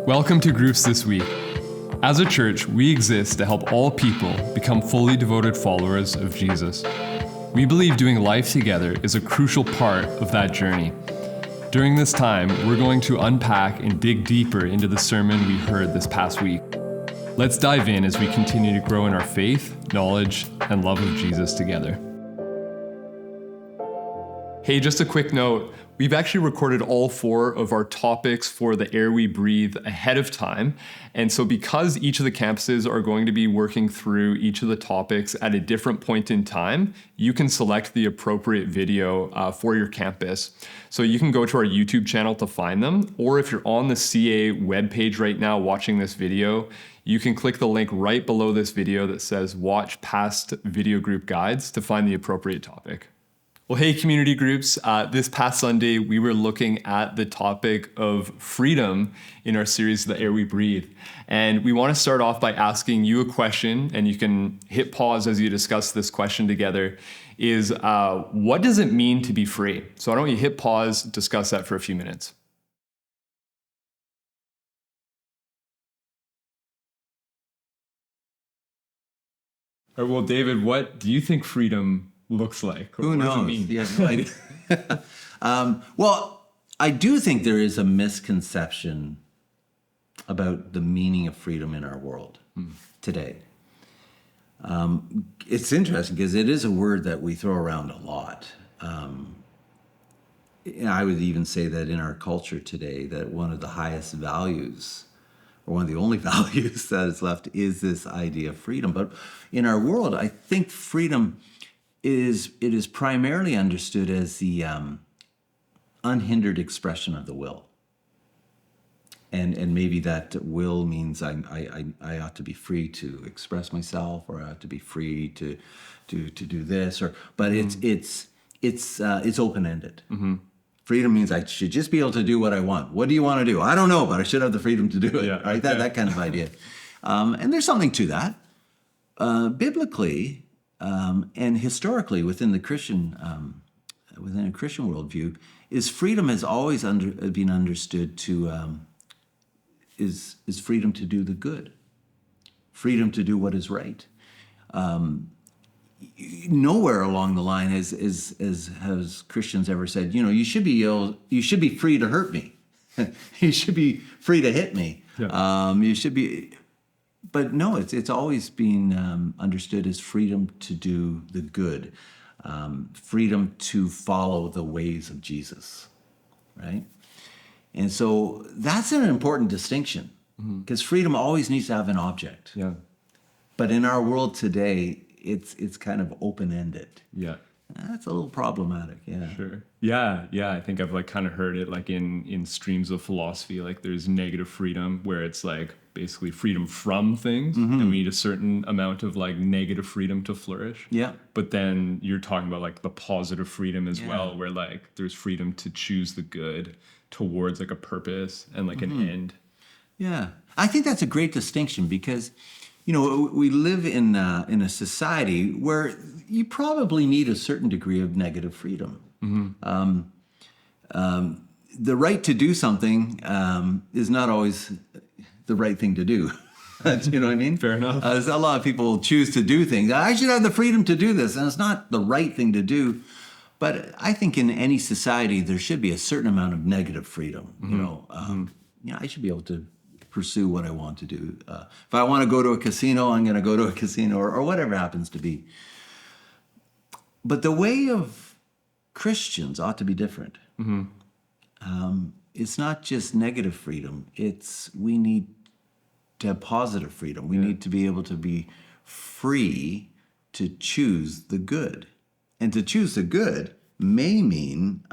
Welcome to Groups This Week. As a church, we exist to help all people become fully devoted followers of Jesus. We believe doing life together is a crucial part of that journey. During this time, we're going to unpack and dig deeper into the sermon we heard this past week. Let's dive in as we continue to grow in our faith, knowledge, and love of Jesus together. Hey, just a quick note. We've actually recorded all 4 of our topics for the Air We Breathe ahead of time. And so because each of the campuses are going to be working through each of the topics at a different point in time, you can select the appropriate video for your campus. So you can go to our YouTube channel to find them, or if you're on the CA webpage right now watching this video, you can click the link right below this video that says Watch Past Video Group Guides to find the appropriate topic. Well, hey, community groups. This past Sunday, we were looking at the topic of freedom in our series, The Air We Breathe. And we want to start off by asking you a question, and you can hit pause as you discuss this question together, is what does it mean to be free? So I don't want you to hit pause, discuss that for a few minutes. All right, well, David, what do you think freedom looks like? Who knows? Yeah, no idea. Well, I do think there is a misconception about the meaning of freedom in our world today. It's interesting because it is a word that we throw around a lot. I would even say that in our culture today, that one of the highest values, or one of the only values that is left, is this idea of freedom. But in our world, I think freedom is primarily understood as the unhindered expression of the will, and maybe that will means I ought to be free to express myself, or I ought to be free to do this, but it's open ended. Mm-hmm. Freedom means I should just be able to do what I want. What do you want to do? I don't know, but I should have the freedom to do it. Yeah. Right? That kind of idea, and there's something to that, biblically. And historically, within a Christian worldview, is freedom has always been understood to is freedom to do the good, freedom to do what is right. Nowhere along the line has Christians ever said, you should be free to hurt me, you should be free to hit me, you should be. But no, it's always been understood as freedom to do the good, freedom to follow the ways of Jesus, right? And so that's an important distinction, because freedom always needs to have an object. Yeah. But in our world today, it's kind of open-ended. Yeah. That's a little problematic, yeah. Sure. Yeah. I think I've kind of heard it in streams of philosophy, there's negative freedom, where it's basically freedom from things, and we need a certain amount of negative freedom to flourish. Yeah. But then you're talking about the positive freedom as well, where there's freedom to choose the good towards a purpose and an end. Yeah. I think that's a great distinction, because we live in a society where you probably need a certain degree of negative freedom. The right to do something is not always the right thing to do. You know what I mean? Fair enough. A lot of people choose to do things. I should have the freedom to do this, and it's not the right thing to do. But I think in any society there should be a certain amount of negative freedom. I should be able to pursue what I want to do. If I want to go to a casino, I'm going to go to a casino, or whatever happens to be. But the way of Christians ought to be different. It's not just negative freedom. We need to have positive freedom. We need to be able to be free to choose the good. And to choose the good may mean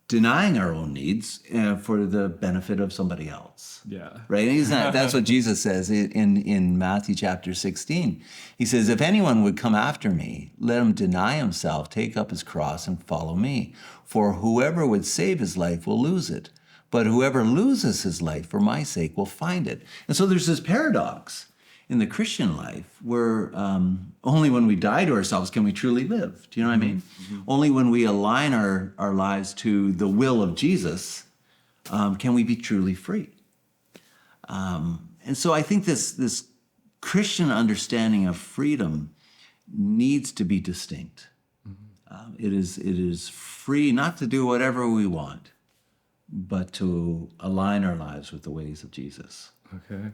denying our own needs for the benefit of somebody else. Yeah. Right? And that's what Jesus says in Matthew chapter 16. He says, if anyone would come after me, let him deny himself, take up his cross, and follow me. For whoever would save his life will lose it. But whoever loses his life for my sake will find it. And so there's this paradox in the Christian life where only when we die to ourselves can we truly live. Do you know what I mean? Only when we align our lives to the will of Jesus can we be truly free. And so I think this Christian understanding of freedom needs to be distinct. It is free not to do whatever we want, but to align our lives with the ways of Jesus. Okay.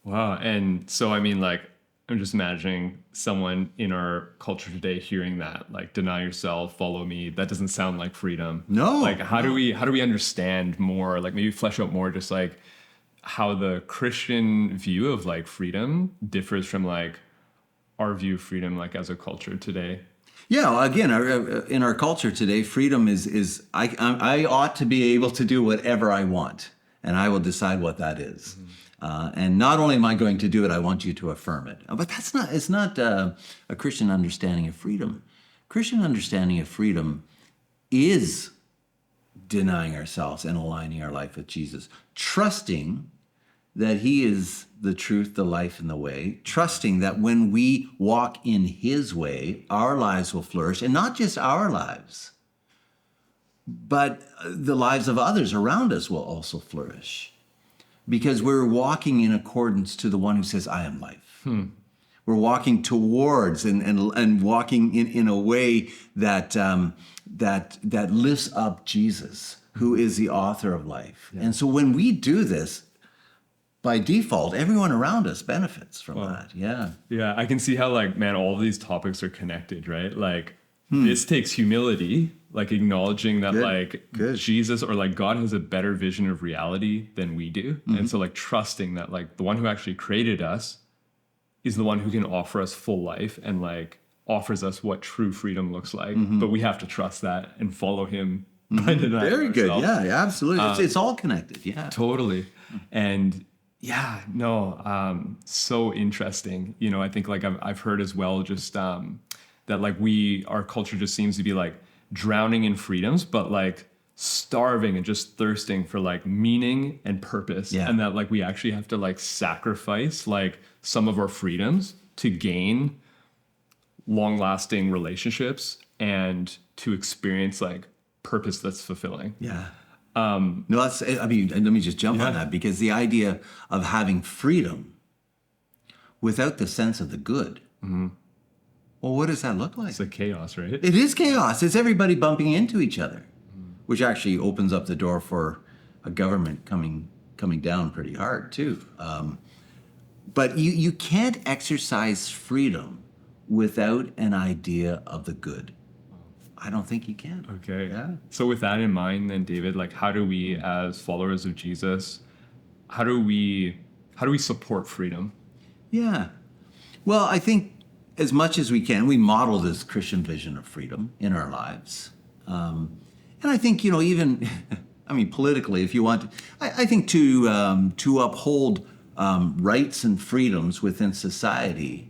Wow. And so, I mean, like, I'm just imagining someone in our culture today hearing that, like, deny yourself, follow me. That doesn't sound like freedom. No. Like, how do we understand more, like maybe flesh out more, just like how the Christian view of like freedom differs from like our view of freedom, like as a culture today? Yeah, well, again, in our culture today, freedom is I ought to be able to do whatever I want, and I will decide what that is. And not only am I going to do it, I want you to affirm it. But it's not a Christian understanding of freedom. Christian understanding of freedom is denying ourselves and aligning our life with Jesus, trusting that he is the truth, the life, and the way, trusting that when we walk in his way, our lives will flourish, and not just our lives, but the lives of others around us will also flourish, because we're walking in accordance to the one who says, I am life. We're walking towards and walking in a way that lifts up Jesus, who is the author of life. Yeah. And so when we do this, by default, everyone around us benefits from that. Yeah. Yeah, I can see how, like, man, all of these topics are connected, right? Like, this takes humility, like acknowledging that Jesus or like God has a better vision of reality than we do. And so like trusting that like the one who actually created us is the one who can offer us full life and like offers us what true freedom looks like. But we have to trust that and follow him. Very good. Yeah, absolutely. It's all connected. Yeah. Totally. And yeah, no, so interesting. You know, I think like I've heard as well, just that like our culture just seems to be like drowning in freedoms, but like starving and just thirsting for like meaning and purpose. Yeah. And that like we actually have to like sacrifice like some of our freedoms to gain long lasting relationships and to experience like purpose that's fulfilling. Yeah. No, let me just jump on that, because the idea of having freedom without the sense of the good, well, what does that look like? It's like chaos, right? It is chaos. It's everybody bumping into each other, which actually opens up the door for a government coming down pretty hard too. But you can't exercise freedom without an idea of the good. I don't think you can. Okay. Yeah. So with that in mind, then, David, like, how do we, as followers of Jesus, how do we support freedom? Yeah. Well, I think as much as we can, we model this Christian vision of freedom in our lives. And I think, you know, even, I mean, politically, if you want, I think to uphold rights and freedoms within society,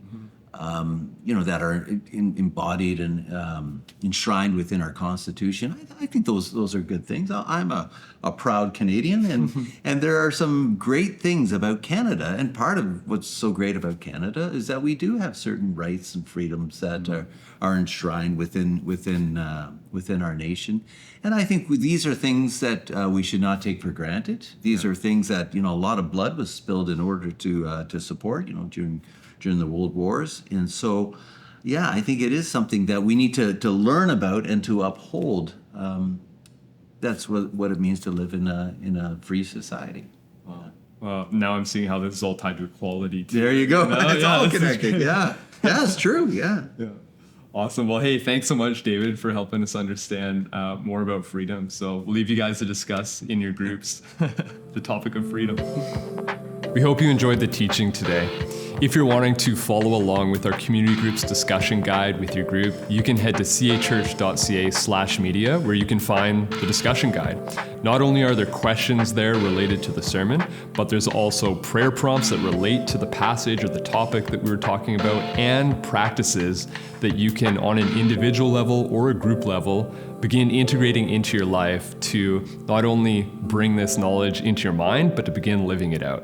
you know, that are embodied and enshrined within our Constitution, I think those are good things. I'm a proud Canadian, and there are some great things about Canada. And part of what's so great about Canada is that we do have certain rights and freedoms that are enshrined within our nation. And I think these are things that we should not take for granted. These are things that, you know, a lot of blood was spilled in order to support, you know, during the World Wars. And so, yeah, I think it is something that we need to learn about and to uphold. That's what it means to live in a free society. Wow. Well, now I'm seeing how this is all tied to equality too. There you go. It's all connected. Yeah. Yeah, it's true. Yeah. Awesome. Well, hey, thanks so much, David, for helping us understand more about freedom. So we'll leave you guys to discuss in your groups the topic of freedom. We hope you enjoyed the teaching today. If you're wanting to follow along with our community group's discussion guide with your group, you can head to cachurch.ca/media, where you can find the discussion guide. Not only are there questions there related to the sermon, but there's also prayer prompts that relate to the passage or the topic that we were talking about, and practices that you can, on an individual level or a group level, begin integrating into your life to not only bring this knowledge into your mind, but to begin living it out.